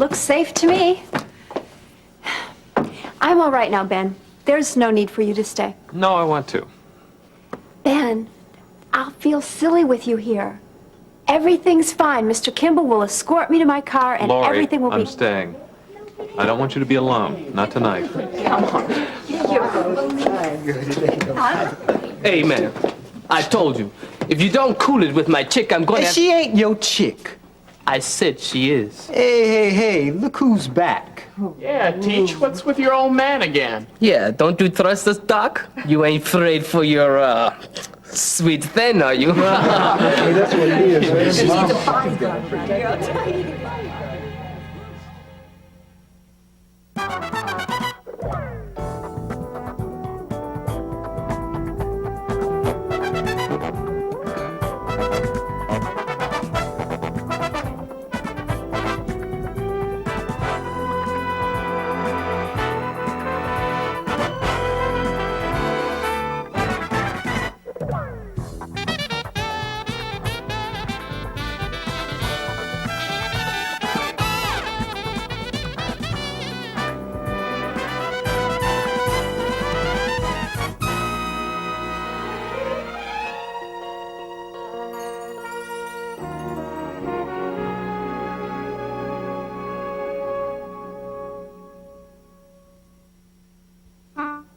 Looks safe to me. I'm all right now, Ben. There's no need for you to stay. No, I want to. Ben, I'll feel silly with you here. Everything's fine. Mr. Kimball will escort me to my car and Laurie, everything will be... I'm staying. I don't want you to be alone. Not tonight. Come on. Hey, man. I told you. If you don't cool it with my chick, I'm gonna... She ain't your chick. I said she is. Hey, look who's back. Yeah, Teach, what's with your old man again? Yeah, don't you trust us, Doc? You ain't afraid for your, sweet thing, are you? Hey, that's what it is, man.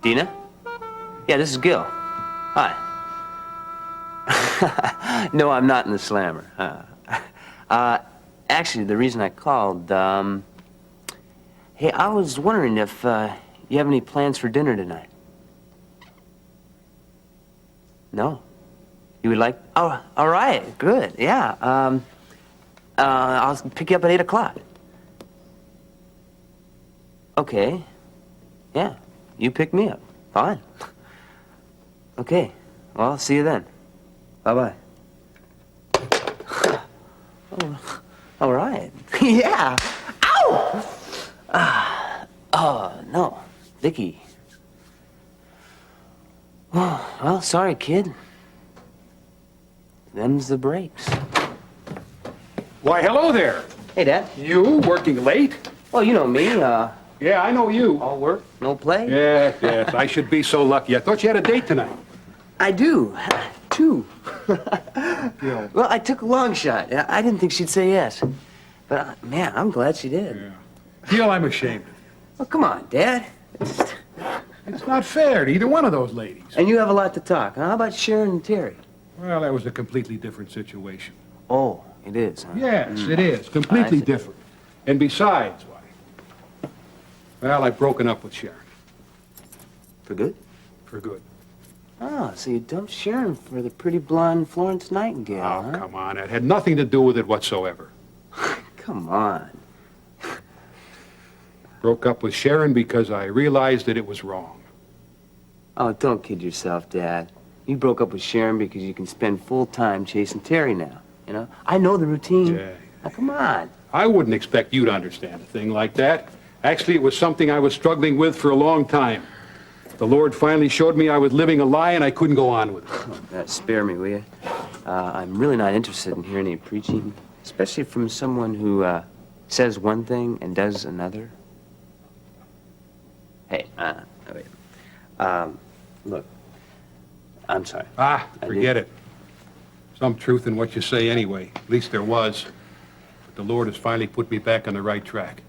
Dina? Yeah, this is Gil. Hi. No, I'm not in the slammer. Actually, the reason I called, hey, I was wondering if you have any plans for dinner tonight? No? You would like... Oh, all right, good, yeah. I'll pick you up at 8 o'clock. Okay. Yeah. You pick me up. Fine. Okay. Well, I'll see you then. Bye-bye. Oh, all right. Yeah. Ow! Oh, no. Vicky. Oh, well, sorry, kid. Them's the breaks. Why, hello there. Hey, Dad. You working late? Well, you know me, Yeah, I know you. all work, no play. Yes. I should be so lucky. I thought you had a date tonight. I do. Two. Well, I took a long shot. I didn't think she'd say yes. But, man, I'm glad she did. Yeah. Gil, I'm ashamed of you. Well, come on, Dad. It's not fair to either one of those ladies. And you have a lot to talk. How about Sharon and Terry? Well, that was a completely different situation. Oh, it is, huh? Yes, it is. Completely I see. different. And besides, why? Well, I've broken up with Sharon. For good? For good. Oh, so you dumped Sharon for the pretty blonde Florence Nightingale, Oh, huh? come on. It had nothing to do with it whatsoever. Come on. Broke up with Sharon because I realized that it was wrong. Oh, don't kid yourself, Dad. You broke up with Sharon because you can spend full time chasing Terry now, you know? I know the routine. Yeah. Now, come on. I wouldn't expect you to understand a thing like that. Actually, it was something I was struggling with for a long time. The Lord finally showed me I was living a lie and I couldn't go on with it. Spare me, will you? I'm really not interested in hearing any preaching, especially from someone who says one thing and does another. Hey, wait. Look, I'm sorry. Forget it. Some truth in what you say anyway. At least there was. But the Lord has finally put me back on the right track.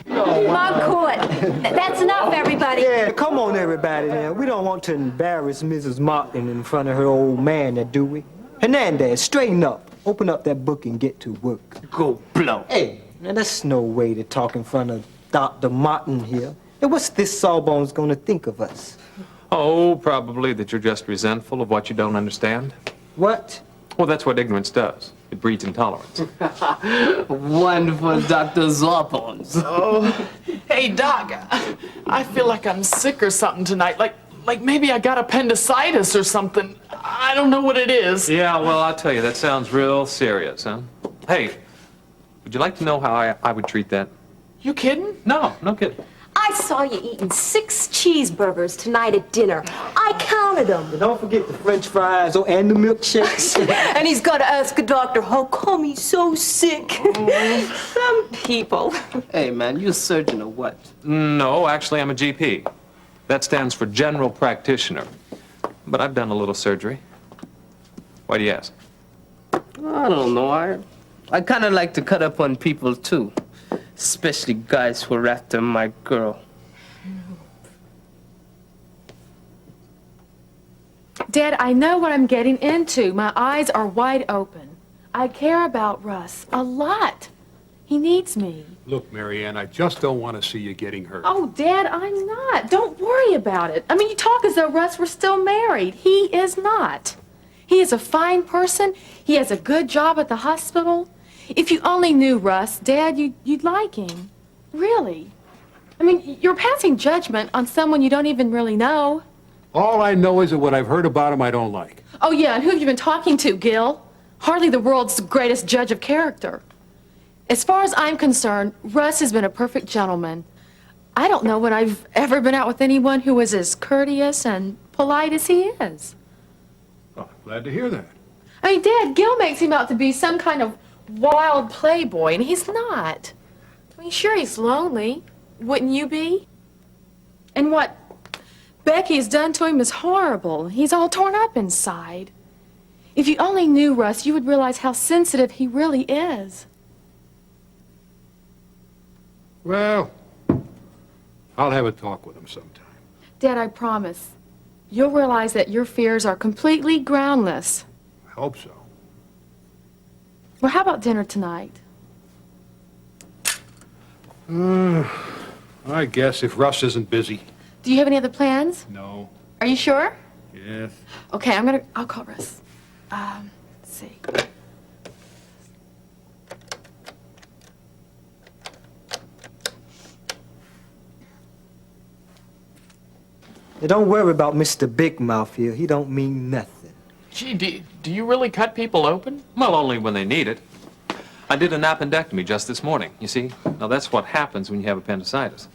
Mom, cool it. That's enough, everybody. Yeah, come on, everybody now. We don't want to embarrass Mrs. Martin in front of her old man, now, do we? Hernandez, straighten up. Open up that book and get to work. Go blow. Hey, now that's no way to talk in front of Dr. Martin here. Now, what's this sawbones gonna think of us? Oh, probably that you're just resentful of what you don't understand. What? Well, that's what ignorance does. It breeds intolerance. Wonderful, Dr. Sawbones. Oh, hey, Doc, I feel like I'm sick or something tonight. Like maybe I got appendicitis or something. I don't know what it is. Yeah, well, I'll tell you, that sounds real serious, huh? Hey, would you like to know how I would treat that? You kidding? No kidding. I saw you eating 6 cheeseburgers tonight at dinner. I I counted them. And don't forget the French fries and the milkshakes. And he's got to ask a doctor how come he's so sick. Some people. Hey, man, you a surgeon or what? No, actually, I'm a GP. That stands for general practitioner. But I've done a little surgery. Why do you ask? I don't know. I kind of like to cut up on people, too. Especially guys who are after my girl. Dad, I know what I'm getting into. My eyes are wide open. I care about Russ a lot. He needs me. Look, Marianne, I just don't want to see you getting hurt. Oh, Dad, I'm not. Don't worry about it. I mean, you talk as though Russ were still married. He is not. He is a fine person. He has a good job at the hospital. If you only knew Russ, Dad, you'd like him. Really. I mean, you're passing judgment on someone you don't even really know. All I know is that what I've heard about him I don't like. Oh, yeah, and who have you been talking to, Gil? Hardly the world's greatest judge of character. As far as I'm concerned, Russ has been a perfect gentleman. I don't know when I've ever been out with anyone who was as courteous and polite as he is. Oh, glad to hear that. I mean, Dad, Gil makes him out to be some kind of wild playboy, and he's not. I mean, sure, he's lonely. Wouldn't you be? And what Becky's done to him is horrible. He's all torn up inside. If you only knew Russ, you would realize how sensitive he really is. Well, I'll have a talk with him sometime. Dad, I promise. You'll realize that your fears are completely groundless. I hope so. Well, how about dinner tonight? I guess if Russ isn't busy. Do you have any other plans? No. Are you sure? Yes. Okay, I'll call Russ. Let's see. Now, don't worry about Mr. Big Mouth here. He don't mean nothing. Gee, do you really cut people open? Well, only when they need it. I did an appendectomy just this morning, you see? Now, that's what happens when you have appendicitis.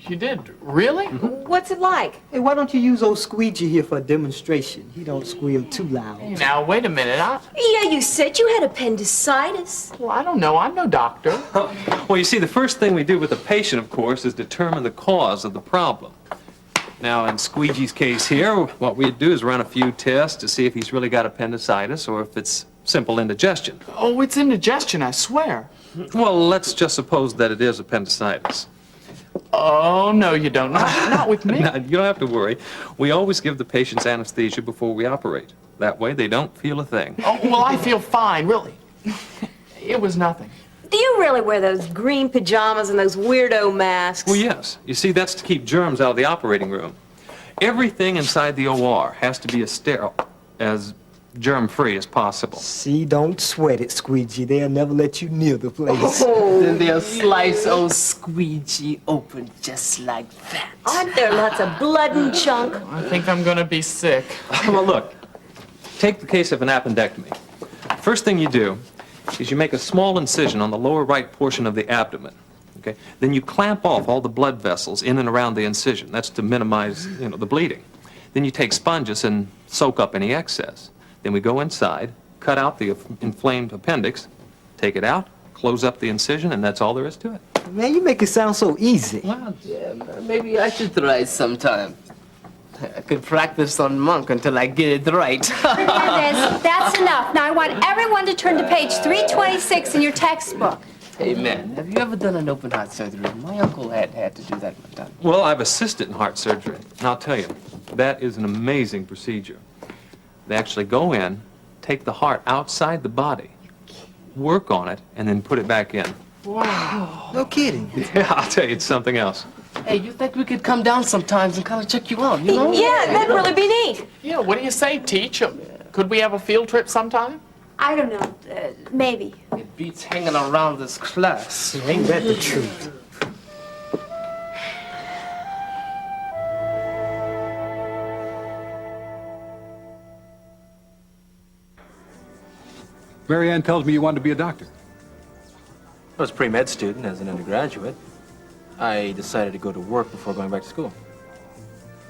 You did? Really? What's it like? Hey, why don't you use old Squeegee here for a demonstration? He don't squeal too loud. Hey, now, wait a minute. Yeah, you said you had appendicitis. Well, I don't know. I'm no doctor. Well, you see, the first thing we do with the patient, of course, is determine the cause of the problem. Now, in Squeegee's case here, what we do is run a few tests to see if he's really got appendicitis or if it's simple indigestion. Oh, it's indigestion, I swear. Well, let's just suppose that it is appendicitis. Oh, no, you don't. Not with me. Now, you don't have to worry. We always give the patients anesthesia before we operate. That way, they don't feel a thing. Oh, well, I feel fine, really. It was nothing. Do you really wear those green pajamas and those weirdo masks? Well, yes. You see, that's to keep germs out of the operating room. Everything inside the OR has to be as sterile, as germ-free as possible. See, don't sweat it, Squeegee. They'll never let you near the place. Then they'll slice old Squeegee open just like that. Aren't there lots of blood and chunk? I think I'm gonna be sick. Well, look, take the case of an appendectomy. First thing you do is you make a small incision on the lower right portion of the abdomen. Okay? Then you clamp off all the blood vessels in and around the incision. That's to minimize, the bleeding. Then you take sponges and soak up any excess. Then we go inside, cut out the inflamed appendix, take it out, close up the incision, and that's all there is to it. Man, you make it sound so easy. Well, yeah, man, maybe I should try sometime. I could practice on Monk until I get it right. Hernandez, that's enough. Now I want everyone to turn to page 326 in your textbook. Hey, man, have you ever done an open heart surgery? My uncle had to do that one time. Well, I've assisted in heart surgery, and I'll tell you, that is an amazing procedure. They actually go in, take the heart outside the body, work on it, and then put it back in. Wow. No kidding. Yeah, I'll tell you, it's something else. Hey, you think we could come down sometimes and kind of check you out, you know? Yeah, that'd really be neat. Yeah, what do you say, Teach? Could we have a field trip sometime? I don't know, maybe. It beats hanging around this class. Ain't that the truth? Marianne tells me you wanted to be a doctor. I was a pre-med student as an undergraduate. I decided to go to work before going back to school.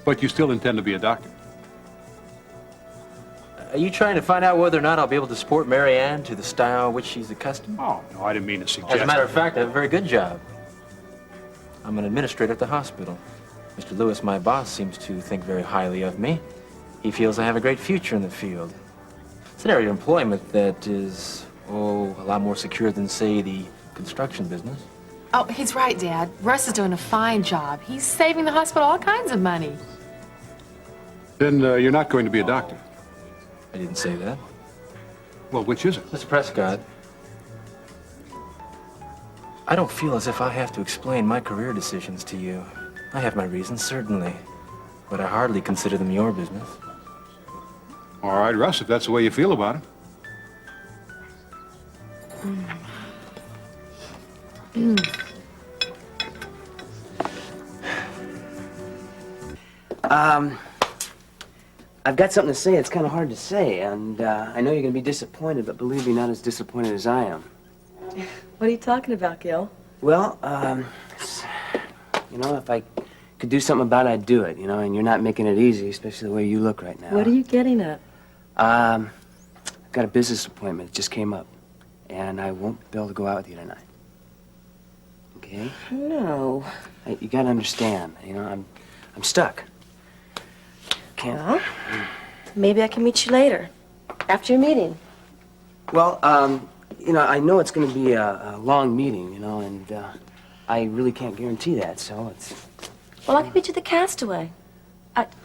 But you still intend to be a doctor. Are you trying to find out whether or not I'll be able to support Mary Ann to the style which she's accustomed? Oh, no, I didn't mean to suggest. As a matter of fact, I have a very good job. I'm an administrator at the hospital. Mr. Lewis, my boss, seems to think very highly of me. He feels I have a great future in the field. It's an area of employment that is, a lot more secure than, say, the construction business. Oh, he's right, Dad. Russ is doing a fine job. He's saving the hospital all kinds of money. Then you're not going to be a doctor. I didn't say that. Well, which is it? Mr. Prescott, I don't feel as if I have to explain my career decisions to you. I have my reasons, certainly, but I hardly consider them your business. All right, Russ, if that's the way you feel about it. I've got something to say. It's kind of hard to say, and I know you're going to be disappointed, but believe me, not as disappointed as I am. What are you talking about, Gil? Well, you know, if I could do something about it, I'd do it, you know, and you're not making it easy, especially the way you look right now. What are you getting at? I've got a business appointment. It just came up, and I won't be able to go out with you tonight. Okay? No. You got to understand, you know, I'm stuck. Can't. Well, maybe I can meet you later, after your meeting. Well, you know, I know it's going to be a long meeting, you know, and I really can't guarantee that, so it's... Well, I can meet you at the Castaway.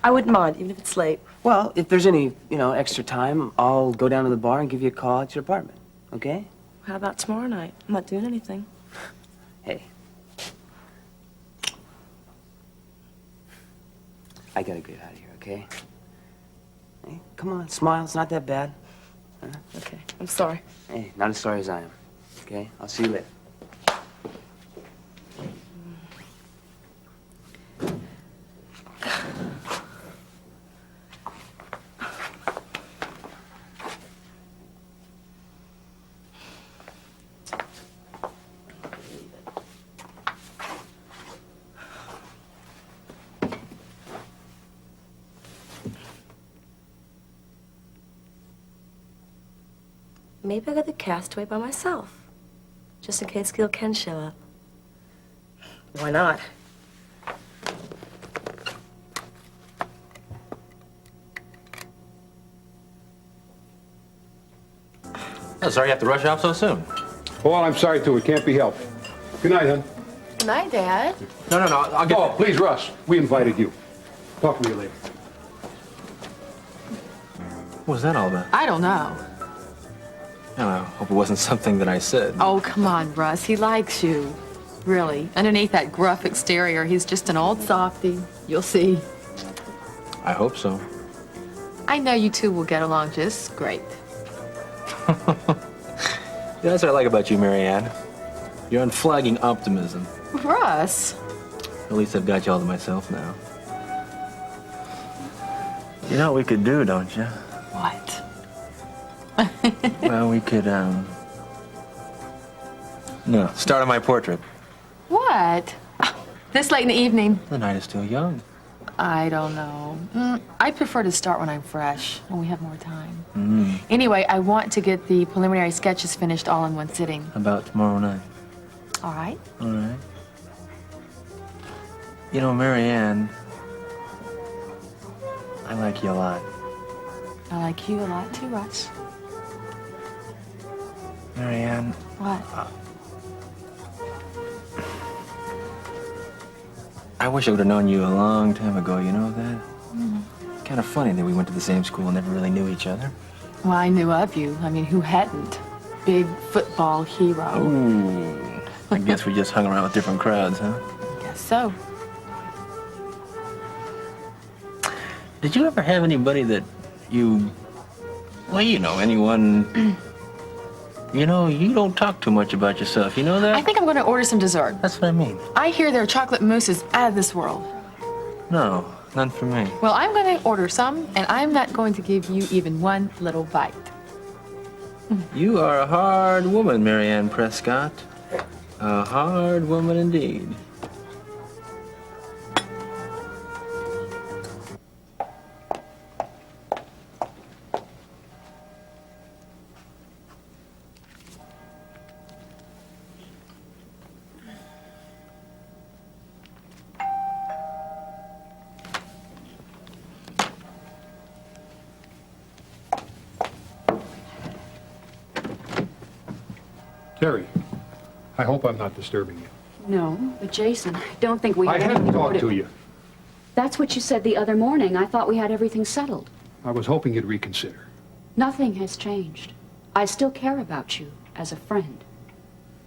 I wouldn't mind, even if it's late. Well, if there's any, you know, extra time, I'll go down to the bar and give you a call at your apartment, okay? How about tomorrow night? I'm not doing anything. Hey. I gotta get out of here, okay? Hey, come on, smile. It's not that bad. Huh? Okay, I'm sorry. Hey, not as sorry as I am. Okay? I'll see you later. Maybe I'll go to the Castaway by myself, just in case Gil can show up. Why not? Oh, sorry you have to rush off so soon. Well, I'm sorry, too. It can't be helped. Good night, hon. Good night, Dad. No, I'll get... Oh, please, Russ. We invited you. Talk to you later. What was that all about? I don't know. Oh, I hope it wasn't something that I said. Oh, come on, Russ. He likes you. Really. Underneath that gruff exterior, he's just an old softy. You'll see. I hope so. I know you two will get along just great. Yeah, that's what I like about you, Mary Ann. Your unflagging optimism. Russ. At least I've got you all to myself now. You know what we could do, don't you? What? Well, we could, no, start on my portrait. What? This late in the evening? The night is still young. I don't know. I prefer to start when I'm fresh, when we have more time. Anyway, I want to get the preliminary sketches finished all in one sitting. About tomorrow night. All right? All right. You know, Mary Ann, I like you a lot. I like you a lot too, Russ. Mary Ann. What? I wish I would have known you a long time ago, you know that? Kind of funny that we went to the same school and never really knew each other. Well, I knew of you. I mean, who hadn't? Big football hero. Ooh. I guess we just hung around with different crowds, huh? Guess so. Did you ever have anybody that you... Well, you know, anyone... You know, you don't talk too much about yourself, you know that? I think I'm going to order some dessert. That's what I mean. I hear their chocolate mousse is out of this world. No, none for me. Well, I'm going to order some, and I'm not going to give you even one little bite. You are a hard woman, Mary Ann Prescott. A hard woman indeed. Terry, I hope I'm not disturbing you. No, but Jason, I don't think we I have had to anything more talk to you. That's what you said the other morning. I thought we had everything settled. I was hoping you'd reconsider. Nothing has changed. I still care about you as a friend.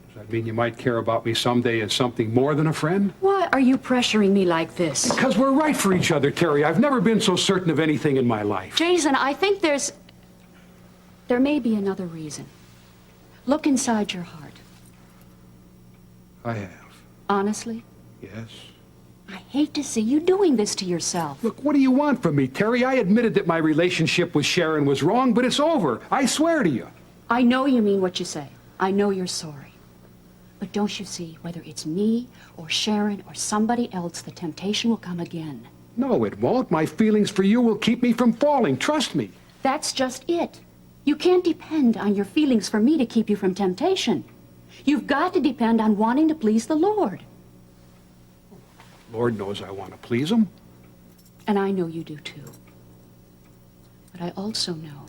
Does that mean you might care about me someday as something more than a friend? Why are you pressuring me like this? Because we're right for each other, Terry. I've never been so certain of anything in my life. Jason, I think there may be another reason. Look inside your heart. I have. Honestly, Yes. I hate to see you doing this to yourself. Look, what do you want from me, Terry? I admitted that my relationship with Sharon was wrong, but it's over. I swear to you. I know you mean what you say. I know you're sorry. But don't you see, whether it's me or Sharon or somebody else, the temptation will come again. No, it won't. My feelings for you will keep me from falling. Trust me. That's just it. You can't depend on your feelings for me to keep you from temptation. You've got to depend on wanting to please the Lord. Lord knows I want to please him. And I know you do too. But I also know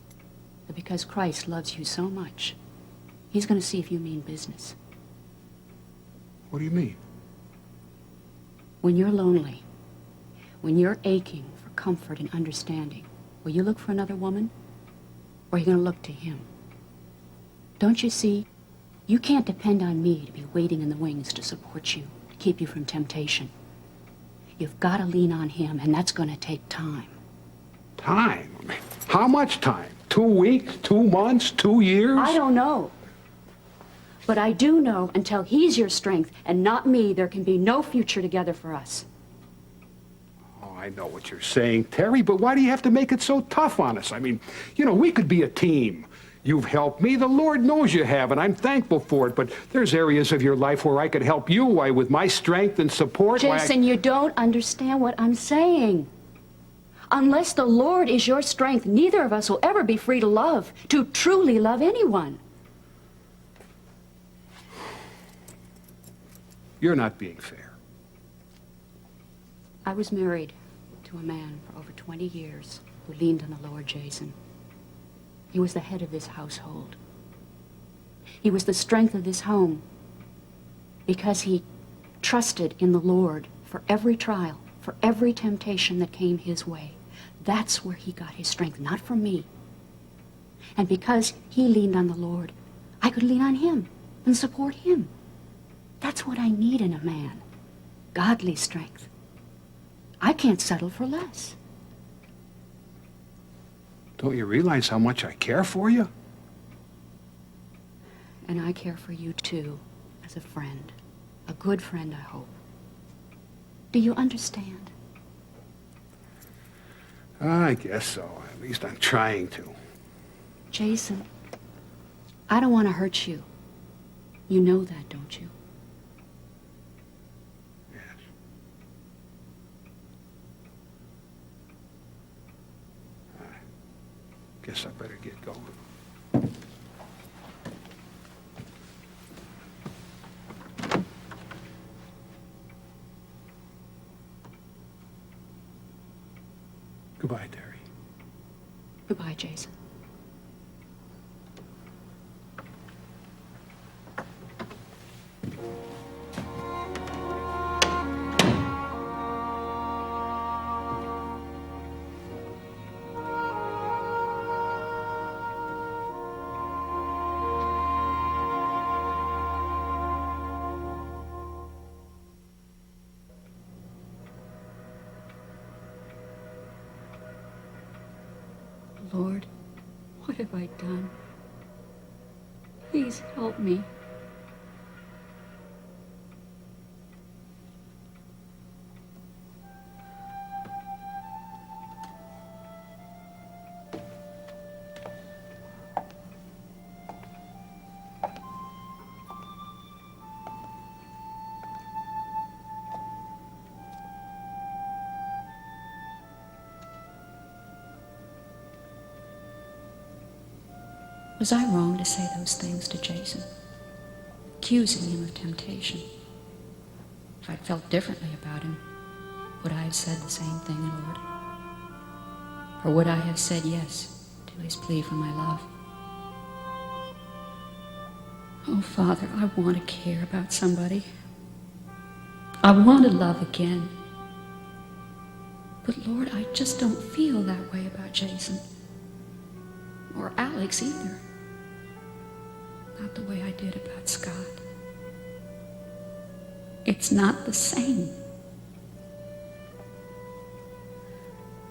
that because Christ loves you so much, he's going to see if you mean business. What do you mean? When you're lonely, when you're aching for comfort and understanding, will you look for another woman? Or are you going to look to him? Don't you see? You can't depend on me to be waiting in the wings to support you, to keep you from temptation. You've got to lean on him, and that's going to take time. Time? How much time? 2 weeks? 2 months? 2 years? I don't know. But I do know until he's your strength and not me, there can be no future together for us. Oh, I know what you're saying, Terry, but why do you have to make it so tough on us? I mean, you know, we could be a team. You've helped me, the Lord knows you have, and I'm thankful for it, but there's areas of your life where I could help you, why, with my strength and support. Jason, you don't understand what I'm saying. Unless the Lord is your strength, neither of us will ever be free to love, to truly love anyone. You're not being fair. I was married to a man for over 20 years who leaned on the Lord, Jason. He was the head of this household. He was the strength of this home because he trusted in the Lord for every trial, for every temptation that came his way. That's where he got his strength, not from me. And because he leaned on the Lord, I could lean on him and support him. That's what I need in a man, godly strength. I can't settle for less. Don't you realize how much I care for you? And I care for you too, as a friend. A good friend, I hope. Do you understand? I guess so. At least I'm trying to. Jason, I don't want to hurt you. You know that, don't you? Yes. I guess I better get going. Goodbye, Terry. Goodbye, Jason. Lord, what have I done? Please help me. Was I wrong to say those things to Jason, accusing him of temptation? If I'd felt differently about him, would I have said the same thing, Lord? Or would I have said yes to his plea for my love? Oh, Father, I want to care about somebody. I want to love again. But Lord, I just don't feel that way about Jason. Or Alex either. Not the way I did about Scott. It's not the same.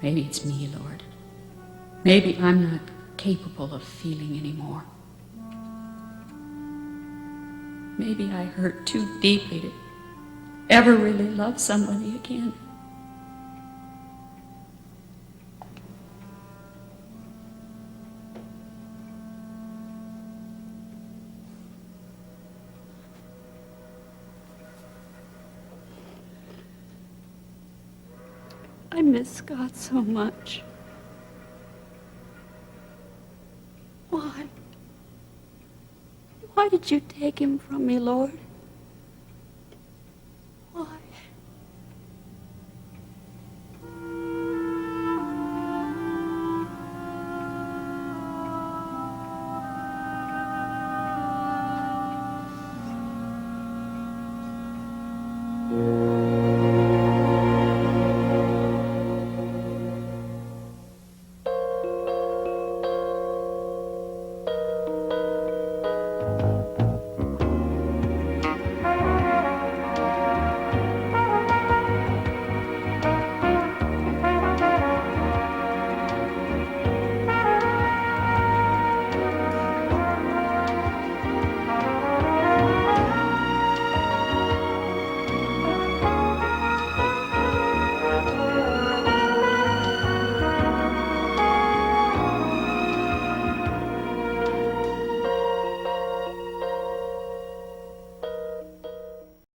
Maybe it's me, Lord. Maybe I'm not capable of feeling anymore. Maybe I hurt too deeply to ever really love somebody again. I miss Scott so much. Why? Why did you take him from me, Lord?